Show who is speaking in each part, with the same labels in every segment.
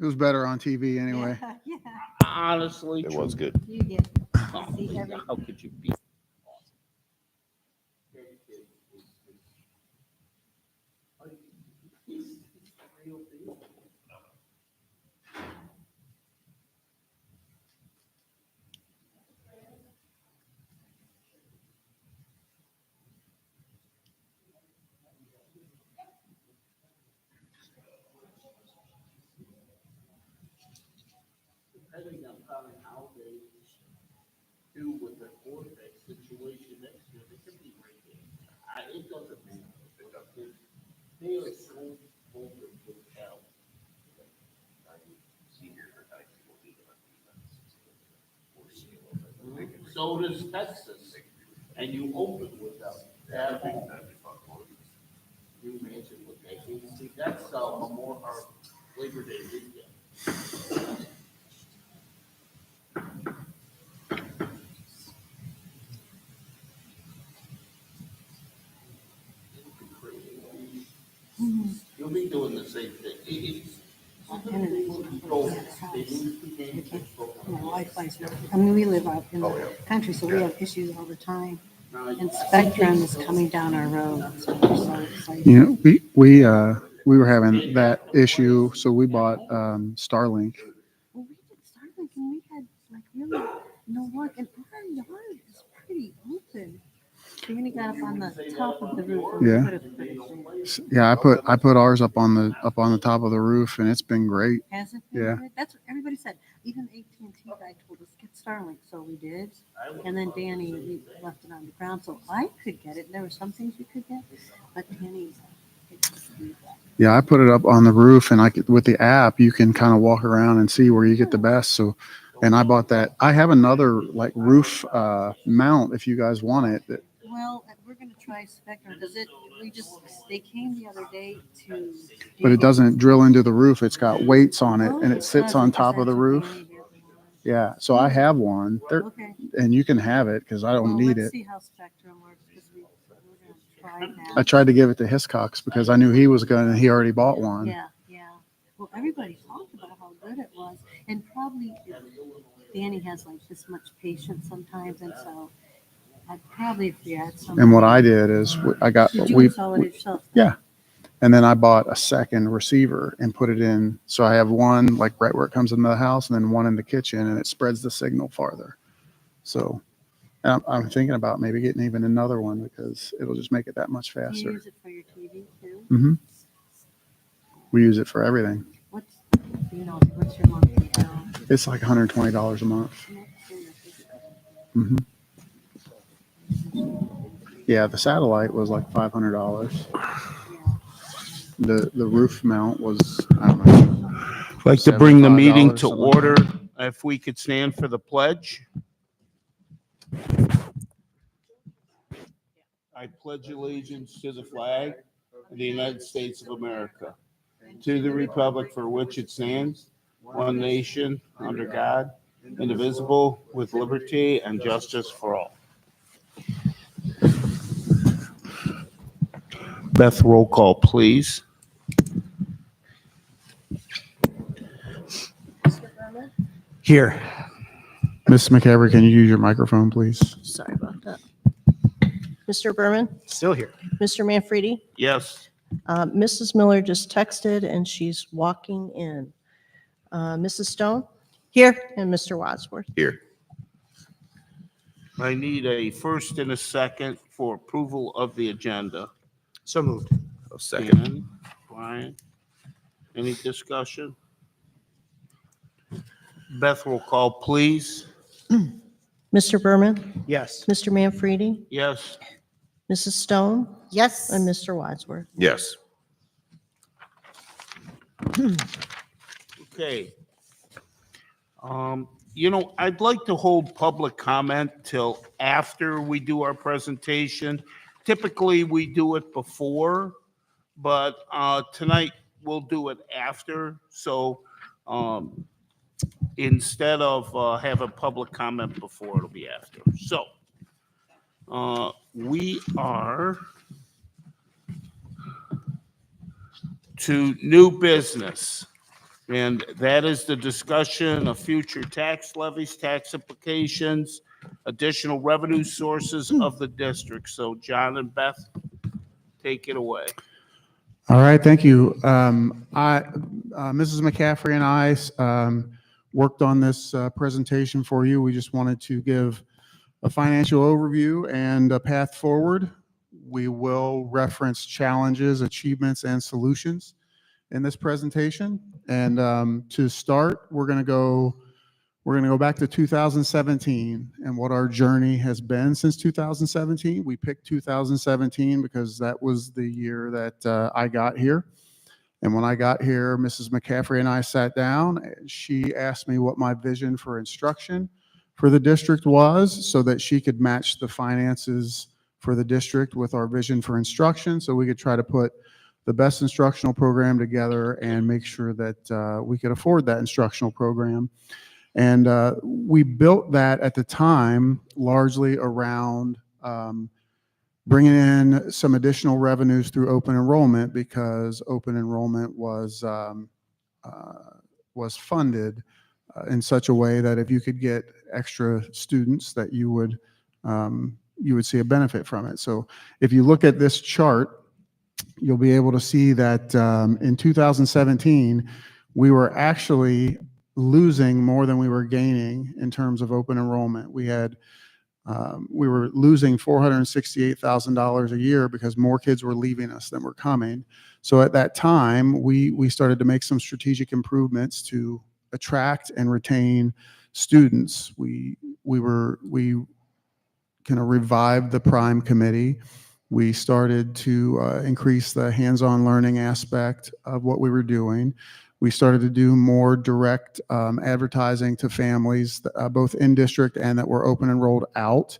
Speaker 1: It was better on TV anyway.
Speaker 2: Yeah, yeah.
Speaker 3: Honestly,
Speaker 4: It
Speaker 3: true.
Speaker 4: was good.
Speaker 2: You get
Speaker 3: Oh,
Speaker 2: to see everything.
Speaker 3: how could you be? Depending upon how they do with the vortex situation next year, they could be breaking. It doesn't matter. They are so open with help. So does Texas, and you open without that. You imagine what they can see. That's a more Labor Day weekend. You'll be doing the same thing.
Speaker 2: I mean, we live out in the country, so we have issues all the time. And Spectrum is coming down our road, so we're so excited.
Speaker 1: You know, we were having that issue, so we bought Starlink.
Speaker 2: Well, we did Starlink and we had like really no luck, and our yard is pretty open. Danny got up on the top of the roof. And
Speaker 1: Yeah.
Speaker 2: we put it
Speaker 1: Yeah, I put ours up on the top of the roof, and it's been great.
Speaker 2: Has it been
Speaker 1: Yeah.
Speaker 2: good? That's what everybody said. Even AT&T guy told us get Starlink, so we did. And then Danny we left it on the ground, so I could get it. There were some things we could get, but Danny didn't do that.
Speaker 1: Yeah, I put it up on the roof, and with the app, you can kind of walk around and see where you get the best. So, and I bought that. I have another like roof mount if you guys want it.
Speaker 2: Well, we're going to try Spectrum because they came the other day to.
Speaker 1: But it doesn't drill into the roof. It's got weights on it, and it sits on top of the roof. Yeah, so I have one,
Speaker 2: Okay.
Speaker 1: and you can have it because I don't need
Speaker 2: Let's
Speaker 1: it.
Speaker 2: see how Spectrum works because we're going to try that.
Speaker 1: I tried to give it to Hiscox because I knew he was going to. He already bought one.
Speaker 2: Yeah, yeah. Well, everybody talked about how good it was, and probably Danny has like this much patience sometimes, and so I'd probably if you had some.
Speaker 1: And what I did is I got
Speaker 2: Did you install it yourself?
Speaker 1: yeah. And then I bought a second receiver and put it in. So I have one like right where it comes into the house, and then one in the kitchen, and it spreads the signal farther. So I'm thinking about maybe getting even another one because it'll just make it that much
Speaker 2: Do you
Speaker 1: faster.
Speaker 2: use it for your TV too?
Speaker 1: Mm-hmm. We use it for everything.
Speaker 2: What's your monthly bill?
Speaker 1: It's like $120 a month. Mm-hmm. Yeah, the satellite was like $500. The roof mount was, I don't know.
Speaker 3: I'd like to bring the meeting
Speaker 1: $75,
Speaker 3: to
Speaker 1: something
Speaker 3: order.
Speaker 1: like
Speaker 3: If we could stand for the pledge. I pledge allegiance to the flag of the United States of America, to the republic for which it stands, one nation, under God, indivisible, with liberty and justice for all. Beth, roll call, please. Here.
Speaker 1: Miss McCaver, can you use your microphone, please?
Speaker 5: Sorry about that. Mr. Berman,
Speaker 6: Still here.
Speaker 5: Mr. Manfredi,
Speaker 3: Yes.
Speaker 5: Mrs. Miller just texted and she's walking in. Mrs. Stone? Here. And Mr. Wadsworth?
Speaker 4: Here.
Speaker 3: I need a first and a second for approval of the agenda.
Speaker 6: So moved.
Speaker 4: A second.
Speaker 3: Dan, Brian, any discussion? Beth, roll call, please.
Speaker 5: Mr. Berman,
Speaker 6: Yes.
Speaker 5: Mr. Manfredi,
Speaker 3: Yes.
Speaker 5: Mrs. Stone,
Speaker 2: Yes.
Speaker 5: and Mr. Wadsworth.
Speaker 4: Yes.
Speaker 3: Okay. I'd like to hold public comment till after we do our presentation. Typically, we do it before, but tonight we'll do it after. So instead of having public comment before, it'll be after. So we are to new business. And that is the discussion of future tax levies, tax implications, additional revenue sources of the district. So John and Beth, take it away.
Speaker 1: All right, thank you. Mrs. McCaffrey and I worked on this presentation for you. We just wanted to give a financial overview and a path forward. We will reference challenges, achievements, and solutions in this presentation. And to start, we're going to go back to 2017 and what our journey has been since 2017. We picked 2017 because that was the year that I got here. And when I got here, Mrs. McCaffrey and I sat down. She asked me what my vision for instruction for the district was so that she could match the finances for the district with our vision for instruction so we could try to put the best instructional program together and make sure that we could afford that instructional program. And we built that at the time largely around bringing in some additional revenues through open enrollment because open enrollment was funded in such a way that if you could get extra students that you would see a benefit from it. So if you look at this chart, you'll be able to see that in 2017, we were actually losing more than we were gaining in terms of open enrollment. We were losing $468,000 a year because more kids were leaving us than were coming. So at that time, we started to make some strategic improvements to attract and retain students. We kind of revived the Prime Committee. We started to increase the hands-on learning aspect of what we were doing. We started to do more direct advertising to families, both in district and that were open enrolled out.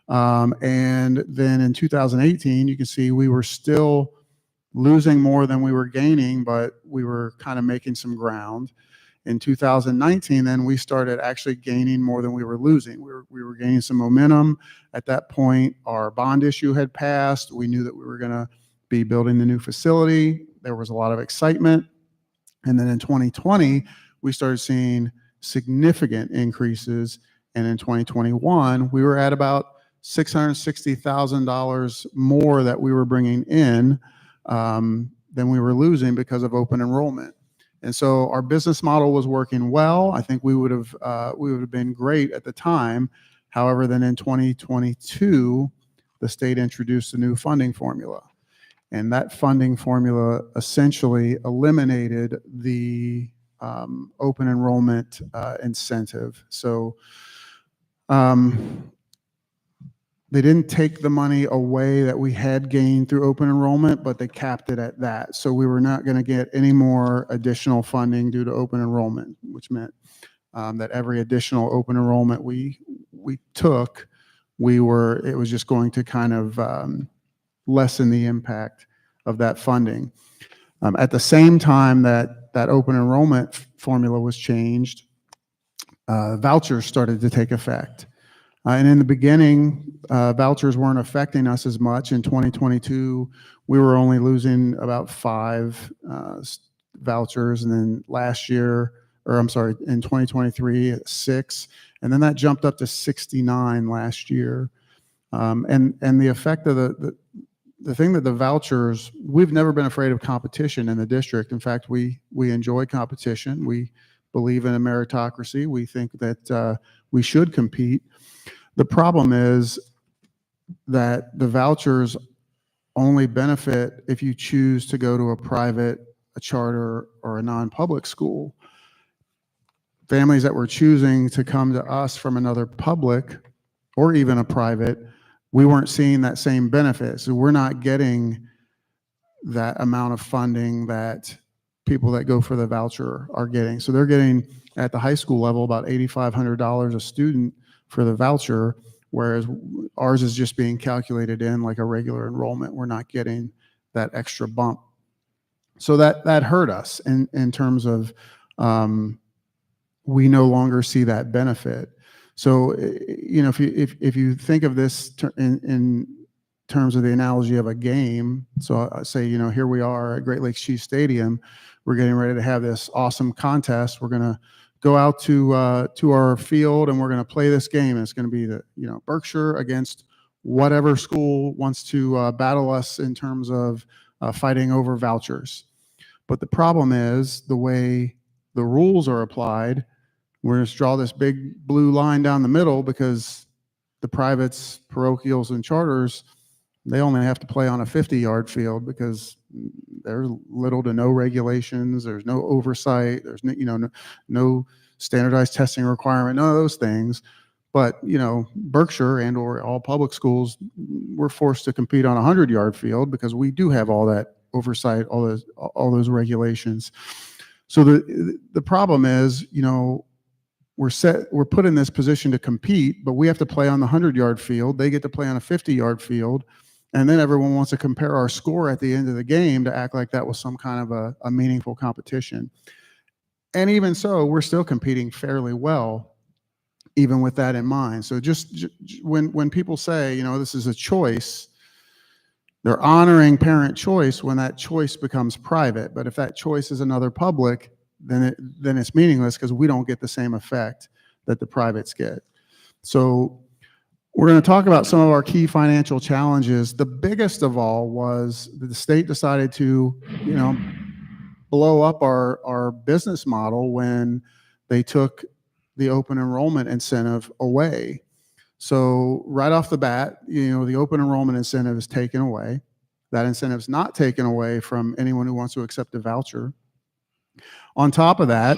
Speaker 1: And then in 2018, you can see we were still losing more than we were gaining, but we were kind of making some ground. In 2019, then we started actually gaining more than we were losing. We were gaining some momentum. At that point, our bond issue had passed. We knew that we were going to be building the new facility. There was a lot of excitement. And then in 2020, we started seeing significant increases. And in 2021, we were at about $660,000 more that we were bringing in than we were losing because of open enrollment. And so our business model was working well. I think we would have been great at the time. However, then in 2022, the state introduced a new funding formula. And that funding formula essentially eliminated the open enrollment incentive. So they didn't take the money away that we had gained through open enrollment, but they capped it at that. So we were not going to get any more additional funding due to open enrollment, which meant that every additional open enrollment we took, it was just going to kind of lessen the impact of that funding. At the same time that open enrollment formula was changed, vouchers started to take effect. And in the beginning, vouchers weren't affecting us as much. In 2022, we were only losing about 5 vouchers. And then in 2023, 6. And then that jumped up to 69 last year. And the effect of the thing that the vouchers, we've never been afraid of competition in the district. In fact, we enjoy competition. We believe in a meritocracy. We think that we should compete. The problem is that the vouchers only benefit if you choose to go to a private, a charter, or a non-public school. Families that were choosing to come to us from another public or even a private, we weren't seeing that same benefit. So we're not getting that amount of funding that people that go for the voucher are getting. So they're getting at the high school level about $8,500 a student for the voucher, whereas ours is just being calculated in like a regular enrollment. We're not getting that extra bump. So that hurt us in terms of we no longer see that benefit. So if you think of this in terms of the analogy of a game. So I say, here we are at Great Lakes Chiefs Stadium. We're getting ready to have this awesome contest. We're going to go out to our field and we're going to play this game. And it's going to be the Berkshire against whatever school wants to battle us in terms of fighting over vouchers. But the problem is the way the rules are applied. We're going to draw this big blue line down the middle because the privates, parochials, and charters, they only have to play on a 50-yard field because there's little to no regulations. There's no oversight. There's no standardized testing requirement. None of those things. But Berkshire and or all public schools, we're forced to compete on a 100-yard field because we do have all that oversight, all those regulations. So the problem is, we're put in this position to compete, but we have to play on the 100-yard field. They get to play on a 50-yard field. And then everyone wants to compare our score at the end of the game to act like that was some kind of a meaningful competition. And even so, we're still competing fairly well, even with that in mind. So just when people say, this is a choice, they're honoring parent choice when that choice becomes private. But if that choice is another public, then it's meaningless because we don't get the same effect that the privates get. So we're going to talk about some of our key financial challenges. The biggest of all was that the state decided to, blow up our business model when they took the open enrollment incentive away. So right off the bat, the open enrollment incentive is taken away. That incentive is not taken away from anyone who wants to accept a voucher. On top of that,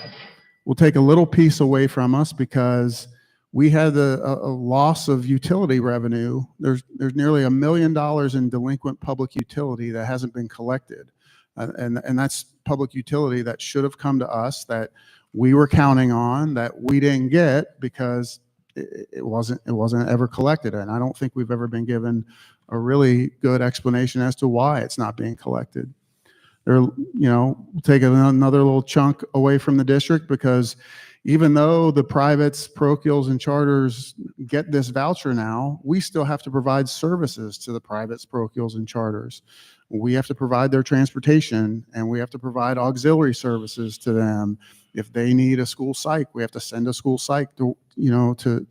Speaker 1: we'll take a little piece away from us because we had a loss of utility revenue. There's nearly $1 million in delinquent public utility that hasn't been collected. And that's public utility that should have come to us, that we were counting on, that we didn't get because it wasn't ever collected. And I don't think we've ever been given a really good explanation as to why it's not being collected. We'll take another little chunk away from the district because even though the privates, parochials, and charters get this voucher now, we still have to provide services to the privates, parochials, and charters. We have to provide their transportation, and we have to provide auxiliary services to them. If they need a school psych, we have to send a school psych to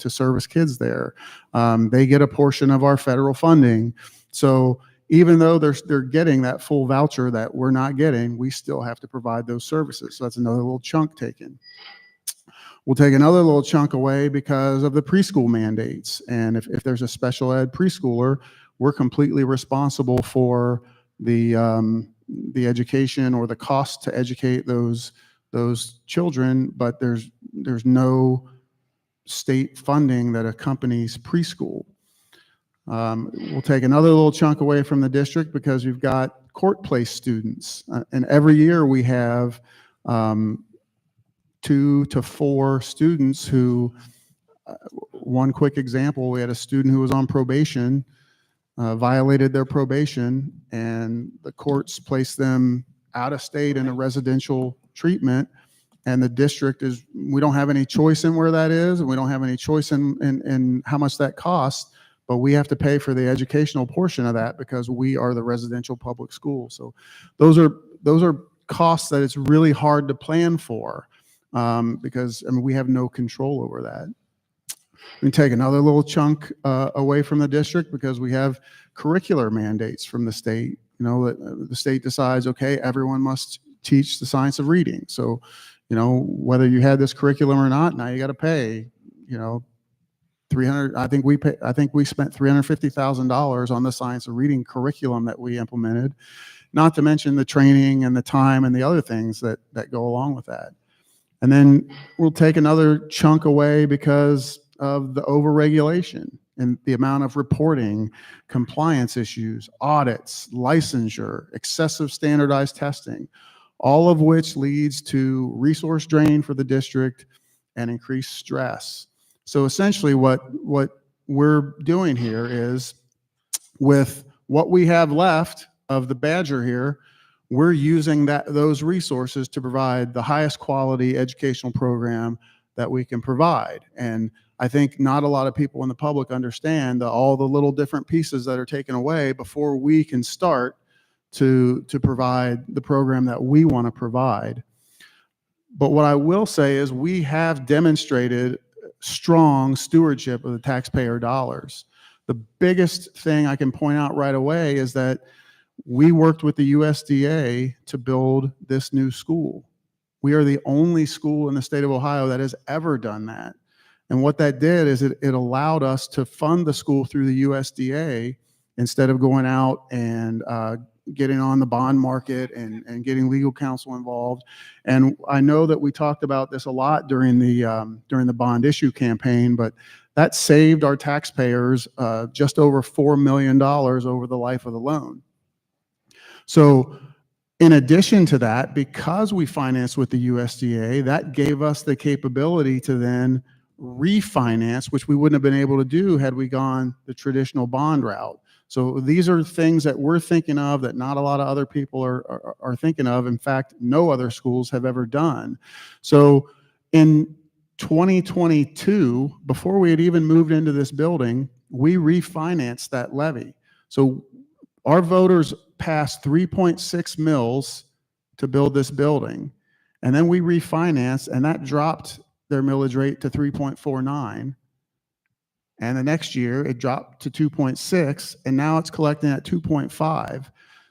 Speaker 1: service kids there. They get a portion of our federal funding. So even though they're getting that full voucher that we're not getting, we still have to provide those services. So that's another little chunk taken. We'll take another little chunk away because of the preschool mandates. And if there's a special ed preschooler, we're completely responsible for the education or the cost to educate those children, but there's no state funding that accompanies preschool. We'll take another little chunk away from the district because we've got court place students. And every year we have 2 to 4 students who, one quick example, we had a student who was on probation, violated their probation, and the courts placed them out of state in a residential treatment. And the district we don't have any choice in where that is, and we don't have any choice in how much that costs. But we have to pay for the educational portion of that because we are the residential public school. So those are costs that it's really hard to plan for because we have no control over that. We take another little chunk away from the district because we have curricular mandates from the state. The state decides, okay, everyone must teach the science of reading. So, whether you had this curriculum or not, now you got to pay, I think we spent $350,000 on the science of reading curriculum that we implemented, not to mention the training and the time and the other things that go along with that. And then we'll take another chunk away because of the overregulation and the amount of reporting, compliance issues, audits, licensure, excessive standardized testing, all of which leads to resource drain for the district and increased stress. So essentially what we're doing here is, with what we have left of the Badger here, we're using those resources to provide the highest quality educational program that we can provide. And I think not a lot of people in the public understand all the little different pieces that are taken away before we can start to provide the program that we want to provide. But what I will say is we have demonstrated strong stewardship of the taxpayer dollars. The biggest thing I can point out right away is that we worked with the USDA to build this new school. We are the only school in the state of Ohio that has ever done that. And what that did is it allowed us to fund the school through the USDA instead of going out and getting on the bond market and getting legal counsel involved. And I know that we talked about this a lot during the bond issue campaign, but that saved our taxpayers just over $4 million over the life of the loan. So in addition to that, because we financed with the USDA, that gave us the capability to then refinance, which we wouldn't have been able to do had we gone the traditional bond route. So these are things that we're thinking of that not a lot of other people are thinking of. In fact, no other schools have ever done. So in 2022, before we had even moved into this building, we refinanced that levy. So our voters passed 3.6 mils to build this building. And then we refinanced, and that dropped their millage rate to 3.49. And the next year it dropped to 2.6, and now it's collecting at 2.5.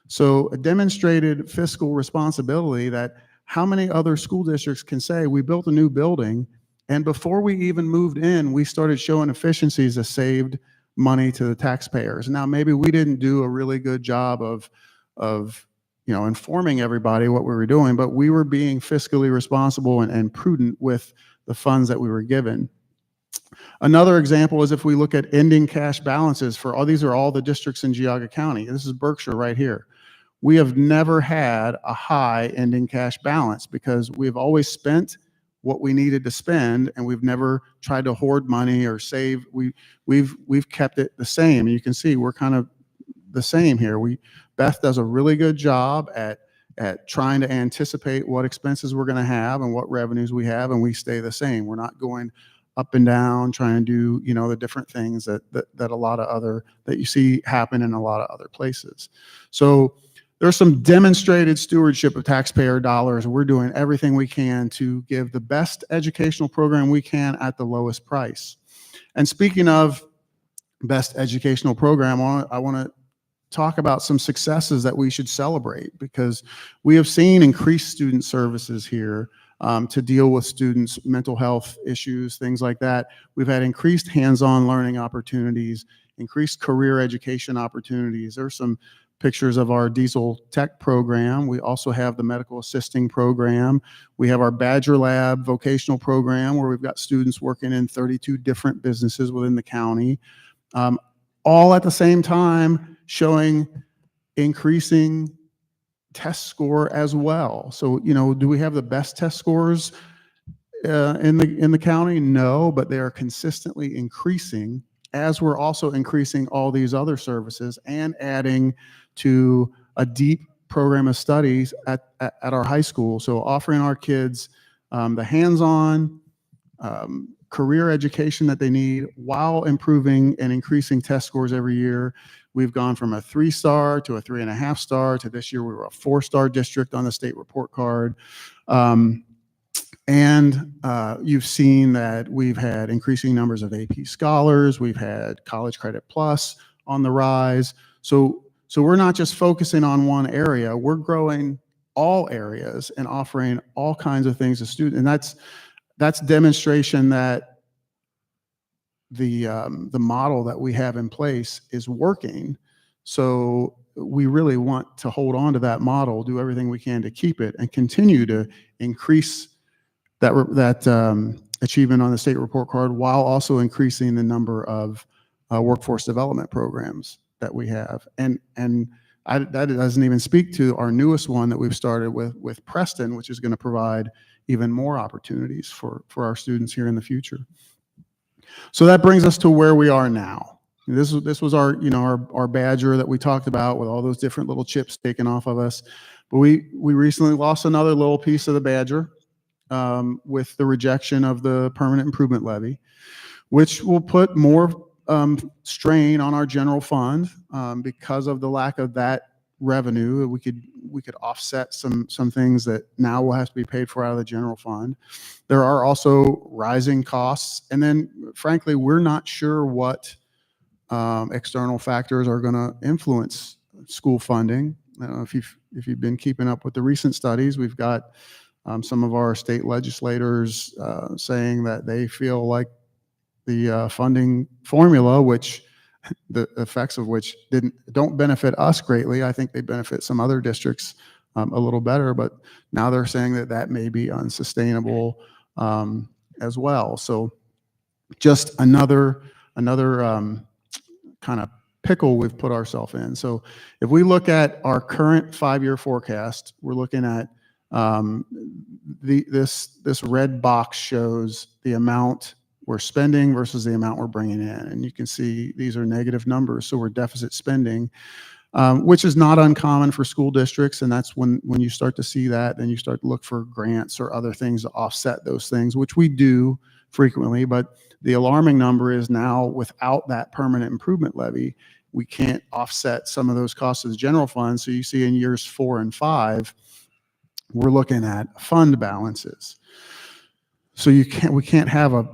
Speaker 1: So a demonstrated fiscal responsibility that how many other school districts can say we built a new building, and before we even moved in, we started showing efficiencies that saved money to the taxpayers. Now, maybe we didn't do a really good job of informing everybody what we were doing, but we were being fiscally responsible and prudent with the funds that we were given. Another example is if we look at ending cash balances for all, these are all the districts in Geauga County. This is Berkshire right here. We have never had a high ending cash balance because we've always spent what we needed to spend, and we've never tried to hoard money or save. We've kept it the same. And you can see we're kind of the same here. Beth does a really good job at trying to anticipate what expenses we're going to have and what revenues we have, and we stay the same. We're not going up and down trying to do the different things that a lot of other that you see happen in a lot of other places. So there's some demonstrated stewardship of taxpayer dollars. We're doing everything we can to give the best educational program we can at the lowest price. And speaking of best educational program, I want to talk about some successes that we should celebrate, because we have seen increased student services here to deal with students' mental health issues, things like that. We've had increased hands-on learning opportunities, increased career education opportunities. There's some pictures of our diesel tech program. We also have the medical assisting program. We have our Badger Lab vocational program where we've got students working in 32 different businesses within the county, all at the same time showing increasing test score as well. So, do we have the best test scores in the county? No, but they are consistently increasing as we're also increasing all these other services and adding to a deep program of studies at our high school. So offering our kids the hands-on career education that they need while improving and increasing test scores every year. We've gone from a 3-star to a 3.5 star to this year we were a 4-star district on the state report card. And you've seen that we've had increasing numbers of AP scholars. We've had College Credit Plus on the rise. So we're not just focusing on one area. We're growing all areas and offering all kinds of things to students. And that's demonstration that the model that we have in place is working. So we really want to hold on to that model, do everything we can to keep it, and continue to increase that achievement on the state report card while also increasing the number of workforce development programs that we have. And that doesn't even speak to our newest one that we've started with Preston, which is going to provide even more opportunities for our students here in the future. So that brings us to where we are now. This was our Badger that we talked about with all those different little chips taken off of us. But we recently lost another little piece of the Badger. with the rejection of the permanent improvement levy, which will put more strain on our general fund because of the lack of that revenue. We could offset some things that now will have to be paid for out of the general fund. There are also rising costs, and then frankly, we're not sure what external factors are going to influence school funding. I don't know if you've been keeping up with the recent studies. We've got some of our state legislators saying that they feel like the funding formula, which the effects of which don't benefit us greatly. I think they benefit some other districts a little better, but now they're saying that may be unsustainable as well. So just another kind of pickle we've put ourselves in. So if we look at our current 5-year forecast, we're looking at this red box shows the amount we're spending versus the amount we're bringing in. And you can see these are negative numbers. So we're deficit spending, which is not uncommon for school districts. And that's when you start to see that, then you start to look for grants or other things to offset those things, which we do frequently. But the alarming number is now without that permanent improvement levy, we can't offset some of those costs of the general fund. So you see in years 4 and 5, we're looking at fund balances. So we can't have a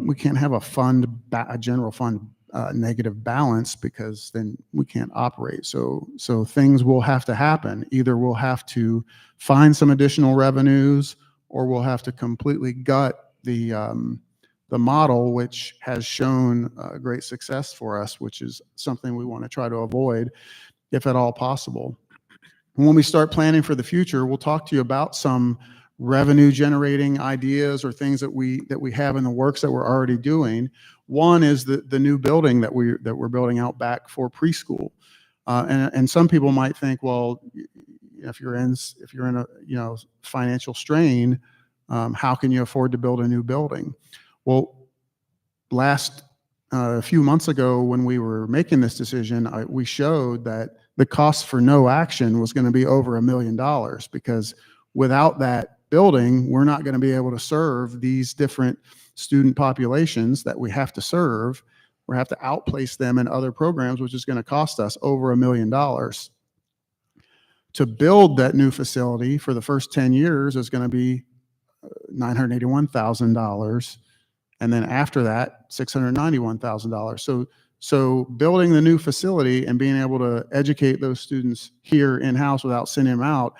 Speaker 1: general fund negative balance, because then we can't operate. So things will have to happen. Either we'll have to find some additional revenues, or we'll have to completely gut the model, which has shown great success for us, which is something we want to try to avoid if at all possible. When we start planning for the future, we'll talk to you about some revenue generating ideas or things that we have in the works that we're already doing. One is the new building that we're building out back for preschool. And some people might think, well, if you're in a financial strain, how can you afford to build a new building? Well, a few months ago when we were making this decision, we showed that the cost for no action was going to be over $1 million, because without that building, we're not going to be able to serve these different student populations that we have to serve. We have to outplace them in other programs, which is going to cost us over $1 million. To build that new facility for the first 10 years is going to be $981,000. And then after that, $691,000. So building the new facility and being able to educate those students here in-house without sending them out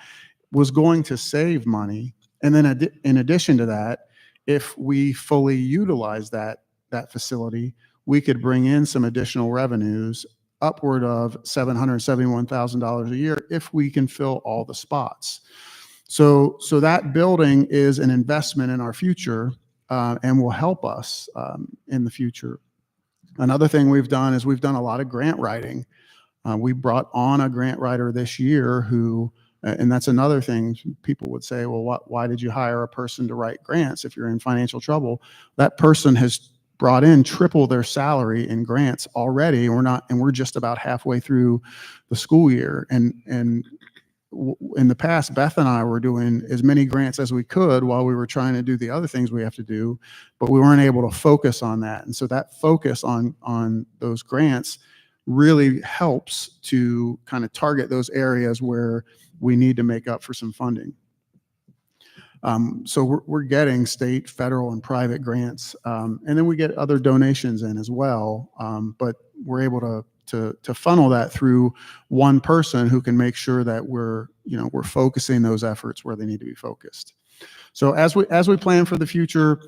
Speaker 1: was going to save money. And then in addition to that, if we fully utilize that facility, we could bring in some additional revenues upward of $771,000 a year if we can fill all the spots. So that building is an investment in our future and will help us in the future. Another thing we've done is we've done a lot of grant writing. We brought on a grant writer this year who, and that's another thing people would say, well, why did you hire a person to write grants if you're in financial trouble? That person has brought in triple their salary in grants already. And we're just about halfway through the school year. And in the past, Beth and I were doing as many grants as we could while we were trying to do the other things we have to do, but we weren't able to focus on that. And so that focus on those grants really helps to kind of target those areas where we need to make up for some funding. So we're getting state, federal, and private grants, and then we get other donations in as well. But we're able to funnel that through one person who can make sure that we're focusing those efforts where they need to be focused. So as we plan for the future,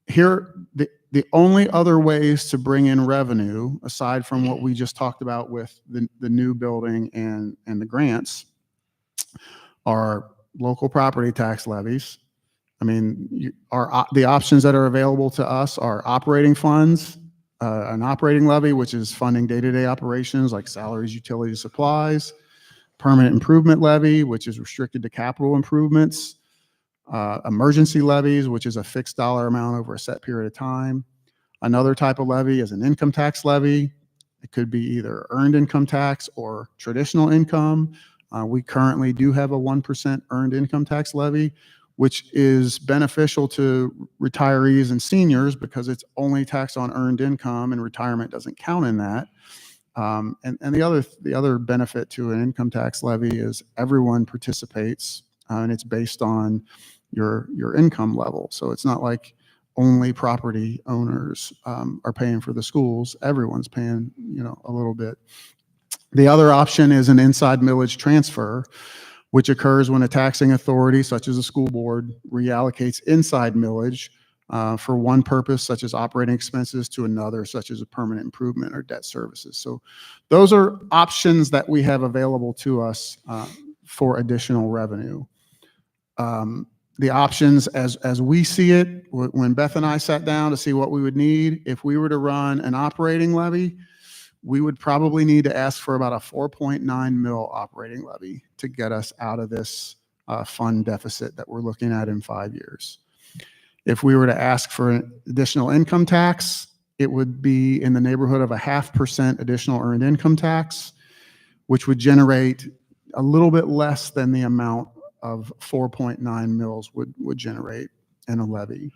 Speaker 1: here the only other ways to bring in revenue, aside from what we just talked about with the new building and the grants, are local property tax levies. I mean, the options that are available to us are operating funds, an operating levy, which is funding day-to-day operations like salaries, utilities, supplies, permanent improvement levy, which is restricted to capital improvements, emergency levies, which is a fixed dollar amount over a set period of time. Another type of levy is an income tax levy. It could be either earned income tax or traditional income. We currently do have a 1% earned income tax levy. which is beneficial to retirees and seniors because it's only taxed on earned income and retirement doesn't count in that. And the other benefit to an income tax levy is everyone participates, and it's based on your income level. So it's not like only property owners are paying for the schools. Everyone's paying, a little bit. The other option is an inside millage transfer, which occurs when a taxing authority, such as a school board, reallocates inside millage for one purpose, such as operating expenses, to another, such as a permanent improvement or debt services. So those are options that we have available to us for additional revenue. The options as we see it, when Beth and I sat down to see what we would need, if we were to run an operating levy, we would probably need to ask for about a 4.9 mil operating levy to get us out of this fund deficit that we're looking at in 5 years. If we were to ask for an additional income tax, it would be in the neighborhood of 0.5% additional earned income tax, which would generate a little bit less than the amount of 4.9 mils would generate in a levy.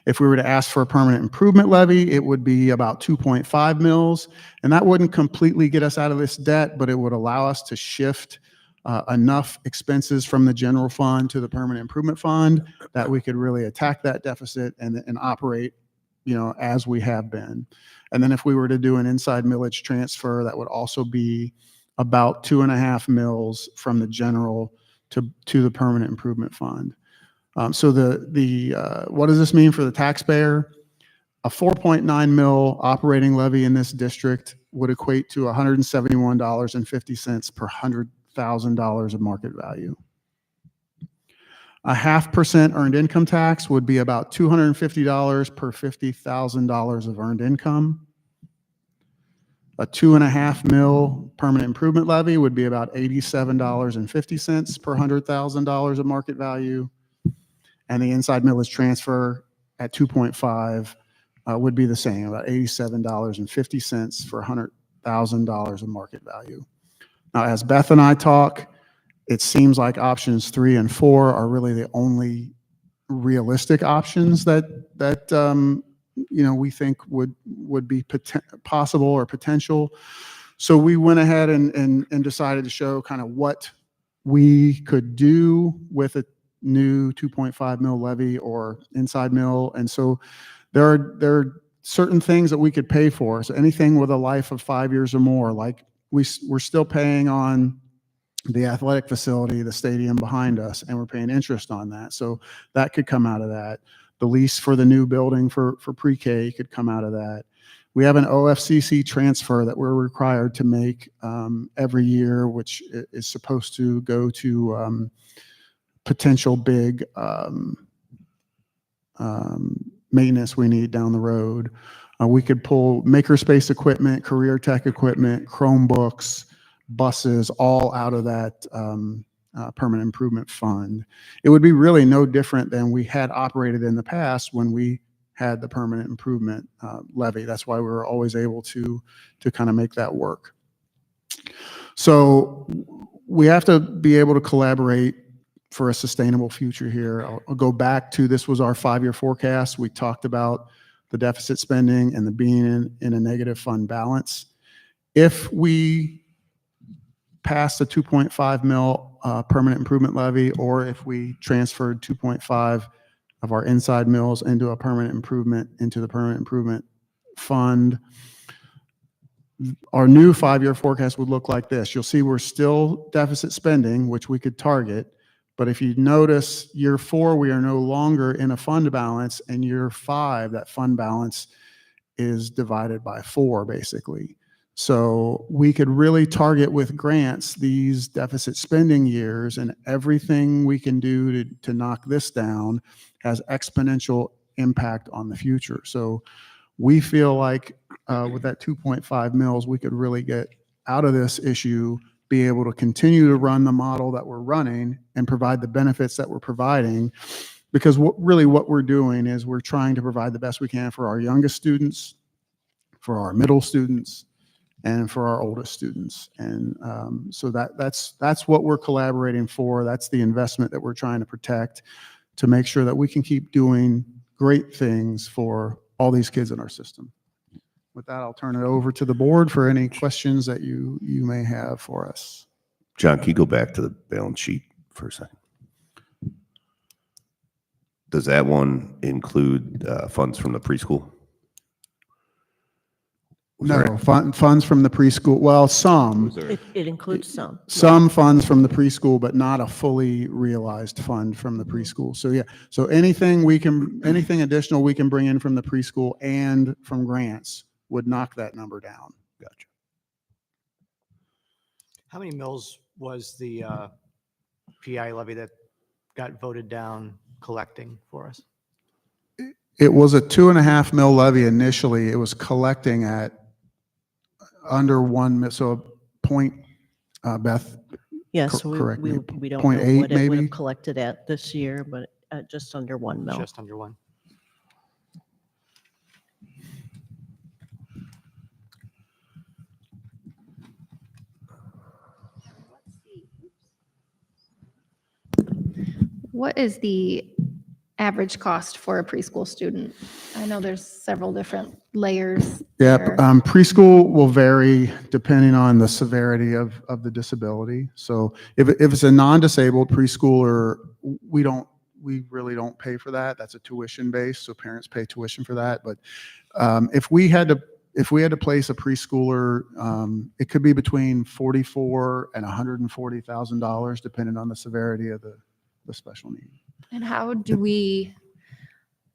Speaker 1: If we were to ask for a permanent improvement levy, it would be about 2.5 mils, and that wouldn't completely get us out of this debt, but it would allow us to shift enough expenses from the general fund to the permanent improvement fund that we could really attack that deficit and operate, as we have been. And then if we were to do an inside millage transfer, that would also be about 2.5 mils from the general to the permanent improvement fund. So what does this mean for the taxpayer? A 4.9 mil operating levy in this district would equate to $171.50 per $100,000 of market value. A 0.5% earned income tax would be about $250 per $50,000 of earned income. A 2.5 mil permanent improvement levy would be about $87.50 per $100,000 of market value. And the inside millage transfer at 2.5 would be the same, about $87.50 for $100,000 of market value. Now, as Beth and I talk, it seems like options 3 and 4 are really the only realistic options that we think would be possible or potential. So we went ahead and decided to show kind of what we could do with a new 2.5 mil levy or inside mill. And so there are certain things that we could pay for. So anything with a life of 5 years or more, like we're still paying on the athletic facility, the stadium behind us, and we're paying interest on that. So that could come out of that. The lease for the new building for pre-K could come out of that. We have an OFCC transfer that we're required to make every year, which is supposed to go to potential big maintenance we need down the road. We could pull makerspace equipment, career tech equipment, Chromebooks, buses, all out of that permanent improvement fund. It would be really no different than we had operated in the past when we had the permanent improvement levy. That's why we were always able to kind of make that work. So we have to be able to collaborate for a sustainable future here. I'll go back to, this was our 5-year forecast. We talked about the deficit spending and the being in a negative fund balance. If we pass the 2.5 mil permanent improvement levy, or if we transferred 2.5 of our inside mills into the permanent improvement fund, our new 5-year forecast would look like this. You'll see we're still deficit spending, which we could target. But if you notice, year 4, we are no longer in a fund balance, and year 5, that fund balance is divided by 4, basically. So we could really target with grants these deficit spending years, and everything we can do to knock this down has exponential impact on the future. So we feel like with that 2.5 mils, we could really get out of this issue, be able to continue to run the model that we're running and provide the benefits that we're providing, because what we're doing is we're trying to provide the best we can for our youngest students, for our middle students, and for our oldest students. And so that's what we're collaborating for. That's the investment that we're trying to protect, to make sure that we can keep doing great things for all these kids in our system. With that, I'll turn it over to the board for any questions that you may have for us.
Speaker 4: John, can you go back to the balance sheet for a second? Does that one include funds from the preschool?
Speaker 1: No, funds from the preschool, well, some.
Speaker 5: It includes some.
Speaker 1: Some funds from the preschool, but not a fully realized fund from the preschool. So yeah, so anything additional we can bring in from the preschool and from grants would knock that number down.
Speaker 4: Gotcha.
Speaker 6: How many mills was the PI levy that got voted down collecting for us?
Speaker 1: It was a 2.5 mil levy initially. It was collecting at under 1 mil, so a point, Beth,
Speaker 5: Yes,
Speaker 1: correct me.
Speaker 5: we don't know
Speaker 1: 0.8
Speaker 5: what it would
Speaker 1: maybe?
Speaker 5: have collected at this year, but just under 1 mil.
Speaker 6: Just under one.
Speaker 7: What is the average cost for a preschool student? I know there's several different layers.
Speaker 1: Yep,
Speaker 7: there.
Speaker 1: preschool will vary depending on the severity of the disability. So if it's a non-disabled preschooler, we really don't pay for that. That's a tuition base, so parents pay tuition for that. But if we had to place a preschooler, it could be between $44,000 and $140,000, depending on the severity of the special need.
Speaker 7: And how do we,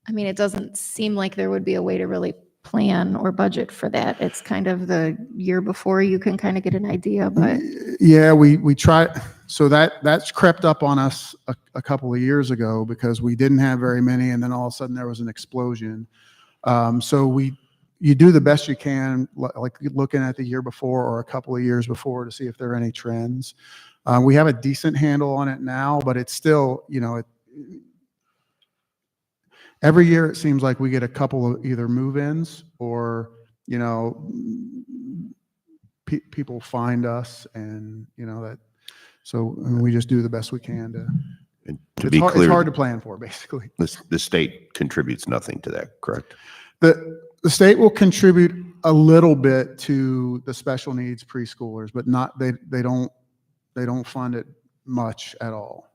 Speaker 7: I mean, it doesn't seem like there would be a way to really plan or budget for that. It's kind of the year before you can kind of get an idea, but
Speaker 1: Yeah, we try. So that's crept up on us a couple of years ago because we didn't have very many, and then all of a sudden there was an explosion. So you do the best you can, like looking at the year before or a couple of years before to see if there are any trends. We have a decent handle on it now, but it's still, every year it seems like we get a couple of either move-ins or, people find us and, that, so I mean, we just do the best we can to,
Speaker 4: And to
Speaker 1: it's
Speaker 4: be
Speaker 1: hard,
Speaker 4: clear,
Speaker 1: it's hard to plan for, basically.
Speaker 4: the state contributes nothing to that, correct?
Speaker 1: The state will contribute a little bit to the special needs preschoolers, but not, they don't fund it much at all.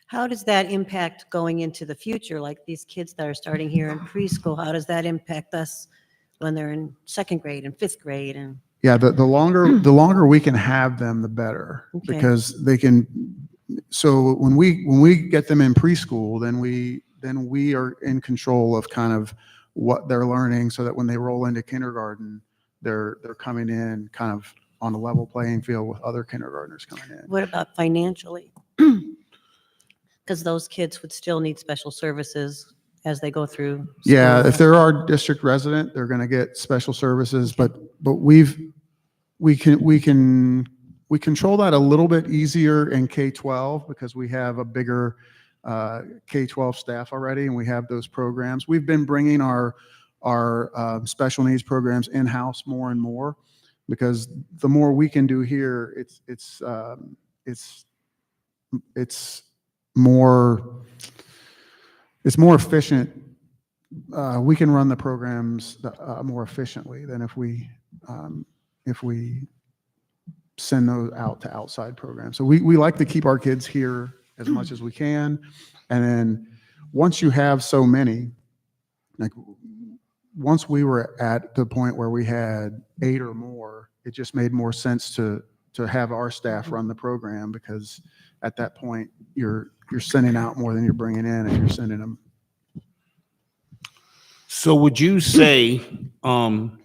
Speaker 2: How does that impact going into the future, like these kids that are starting here in preschool? How does that impact us when they're in second grade and fifth grade? And
Speaker 1: Yeah, the longer we can have them, the better,
Speaker 2: Okay.
Speaker 1: because they can. So when we get them in preschool, then we are in control of kind of what they're learning, so that when they roll into kindergarten, they're coming in kind of on a level playing field with other kindergartners coming in.
Speaker 2: what about financially? Because those kids would still need special services as they go through.
Speaker 1: Yeah,
Speaker 2: school.
Speaker 1: if they're our district resident, they're going to get special services, but we control that a little bit easier in K-12 because we have a bigger K-12 staff already, and we have those programs. We've been bringing our special needs programs in-house more and more, because the more we can do here, it's more efficient. We can run the programs more efficiently than if we send those out to outside programs. So we like to keep our kids here as much as we can. And then once you have so many, like once we were at the point where we had 8 or more, it just made more sense to have our staff run the program, because at that point you're sending out more than you're bringing in, and you're sending them.
Speaker 3: So would you say, from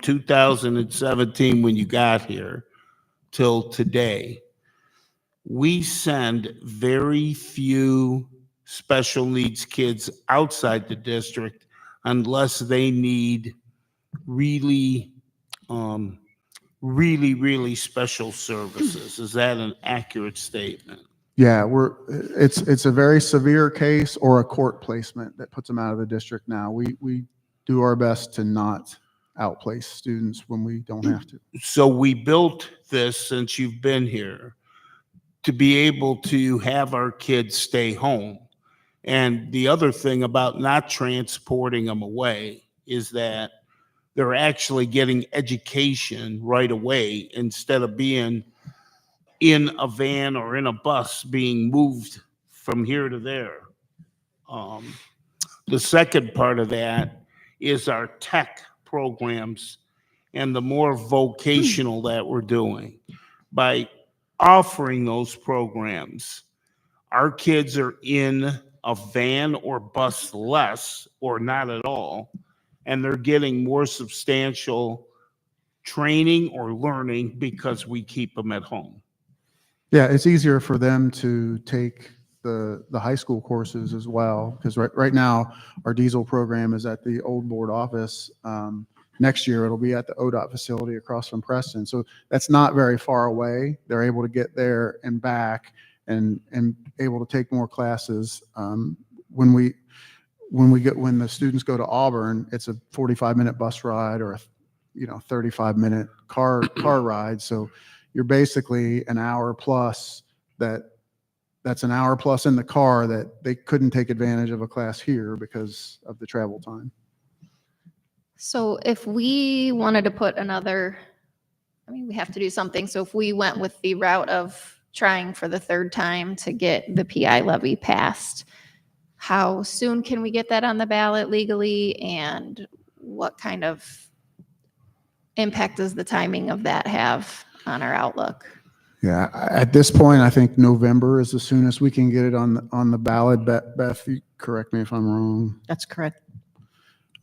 Speaker 3: 2017, when you got here, till today, we send very few special needs kids outside the district unless they need really, really special services? Is that an accurate statement?
Speaker 1: Yeah, it's a very severe case or a court placement that puts them out of the district now. We do our best to not outplace students when we don't have to.
Speaker 3: So we built this since you've been here to be able to have our kids stay home. And the other thing about not transporting them away is that they're actually getting education right away instead of being in a van or in a bus being moved from here to there. The second part of that is our tech programs and the more vocational that we're doing. By offering those programs, our kids are in a van or bus less or not at all, and they're getting more substantial training or learning because we keep them at home.
Speaker 1: Yeah, it's easier for them to take the high school courses as well, because right now, our diesel program is at the old board office. Next year, it'll be at the ODOT facility across from Preston. So that's not very far away. They're able to get there and back and able to take more classes. When the students go to Auburn, it's a 45-minute bus ride or a 35-minute car ride. So you're basically an hour plus that's an hour plus in the car that they couldn't take advantage of a class here because of the travel time.
Speaker 7: So if we wanted to put another, I mean, we have to do something. So if we went with the route of trying for the third time to get the PI levy passed, how soon can we get that on the ballot legally? And what kind of impact does the timing of that have on our outlook?
Speaker 1: Yeah, at this point, I think November is the soonest we can get it on the ballot. Beth, you correct me if I'm wrong.
Speaker 5: That's correct.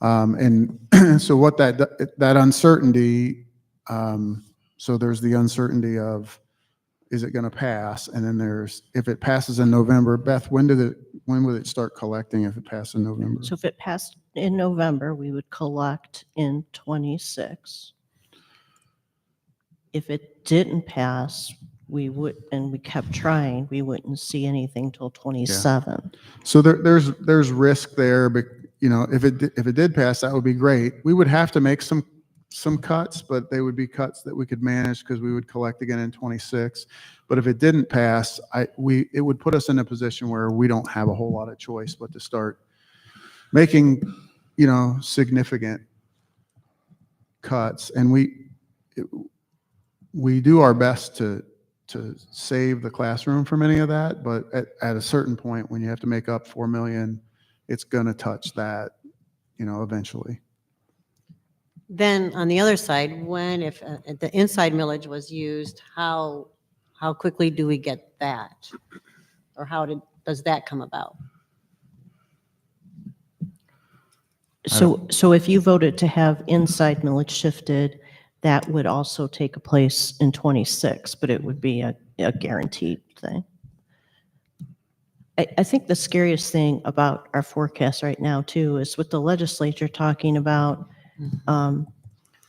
Speaker 1: And so what that uncertainty, so there's the uncertainty of, is it going to pass? And then there's, if it passes in November, Beth, when would it start collecting if it passed in November?
Speaker 5: So if it passed in November, we would collect in 26. If it didn't pass, we would, and we kept trying, we wouldn't see anything till 27.
Speaker 1: So there's risk there, but if it did pass, that would be great. We would have to make some cuts, but they would be cuts that we could manage because we would collect again in 26. But if it didn't pass, it would put us in a position where we don't have a whole lot of choice but to start making significant cuts. And we do our best to save the classroom from any of that, but at a certain point, when you have to make up $4 million, it's going to touch that, eventually.
Speaker 2: Then on the other side, if the inside millage was used, how quickly do we get that? Or does that come about?
Speaker 5: So if you voted to have inside millage shifted, that would also take place in 26, but it would be a guaranteed thing. I think the scariest thing about our forecast right now, too, is with the legislature talking about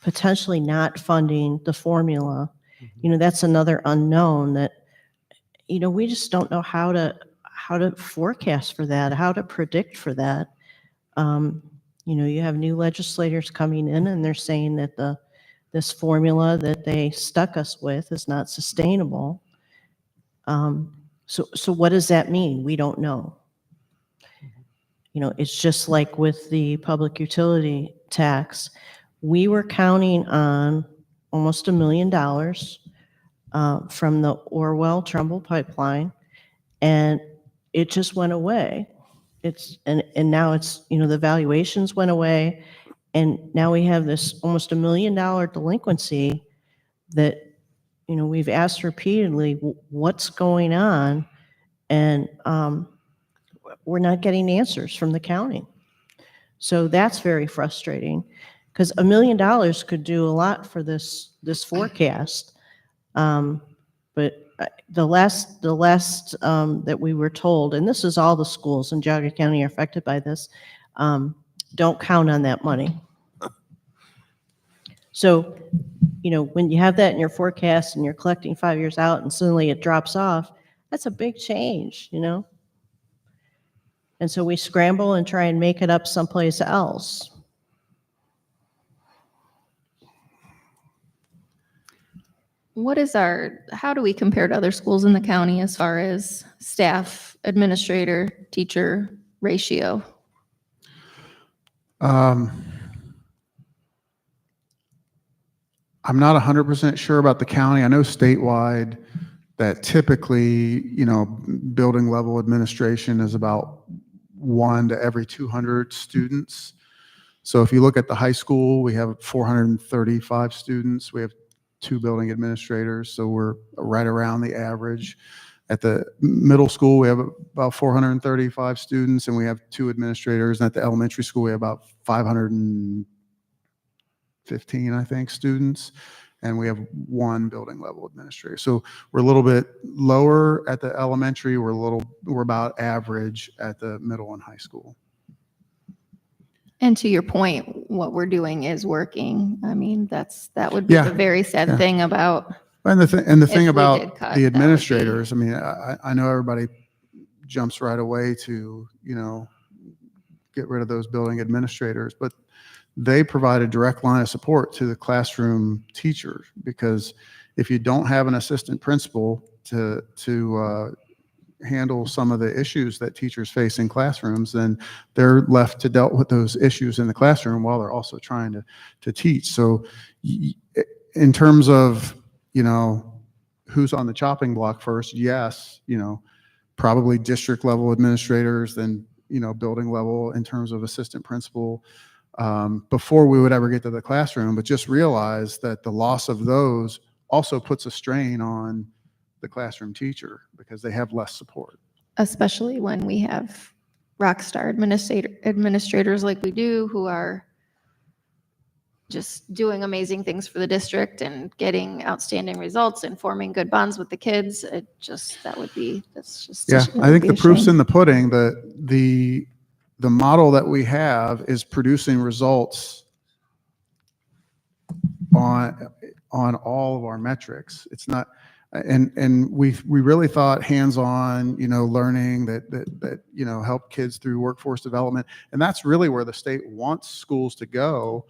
Speaker 5: potentially not funding the formula. That's another unknown that, we just don't know how to forecast for that, how to predict for that. You have new legislators coming in and they're saying that this formula that they stuck us with is not sustainable. So what does that mean? We don't know. It's just like with the public utility tax. We were counting on almost $1 million from the Orwell-Trumbull pipeline, and it just went away. And now it's, the valuations went away, and now we have this almost $1 million delinquency that, we've asked repeatedly, what's going on? And we're not getting answers from the county. So that's very frustrating, because $1 million could do a lot for this forecast. But the last that we were told, and this is all the schools in Geauga County are affected by this, don't count on that money. So, when you have that in your forecast and you're collecting 5 years out and suddenly it drops off, that's a big change, And so we scramble and try and make it up someplace else.
Speaker 7: how do we compare to other schools in the county as far as staff, administrator, teacher ratio?
Speaker 1: I'm not 100% sure about the county. I know statewide that typically, building level administration is about 1 to every 200 students. So if you look at the high school, we have 435 students. We have 2 building administrators, so we're right around the average. At the middle school, we have about 435 students, and we have 2 administrators. And at the elementary school, we have about 515, I think, students, and we have 1 building level administrator. So we're a little bit lower at the elementary. We're about average at the middle and high school.
Speaker 7: And to your point, what we're doing is working. I mean, that would be
Speaker 1: Yeah,
Speaker 7: the very sad
Speaker 1: yeah.
Speaker 7: thing about,
Speaker 1: And the thing
Speaker 7: If we
Speaker 1: about
Speaker 7: did cut,
Speaker 1: the
Speaker 7: that would be-
Speaker 1: administrators, I mean, I know everybody jumps right away to, get rid of those building administrators, but they provide a direct line of support to the classroom teachers, because if you don't have an assistant principal to handle some of the issues that teachers face in classrooms, then they're left to deal with those issues in the classroom while they're also trying to teach. So in terms of, who's on the chopping block first, yes, probably district level administrators, then, building level in terms of assistant principal, before we would ever get to the classroom. But just realize that the loss of those also puts a strain on the classroom teacher because they have less support.
Speaker 7: especially when we have rock star administrators like we do, who are just doing amazing things for the district and getting outstanding results and forming good bonds with the kids. That's just.
Speaker 1: Yeah,
Speaker 7: that
Speaker 1: I
Speaker 7: would
Speaker 1: think
Speaker 7: be
Speaker 1: the
Speaker 7: a
Speaker 1: proof's
Speaker 7: shame.
Speaker 1: in the pudding. That the model that we have is producing results on all of our metrics. It's not, and we really thought hands-on, learning that help kids through workforce development, and that's really where the state wants schools to go.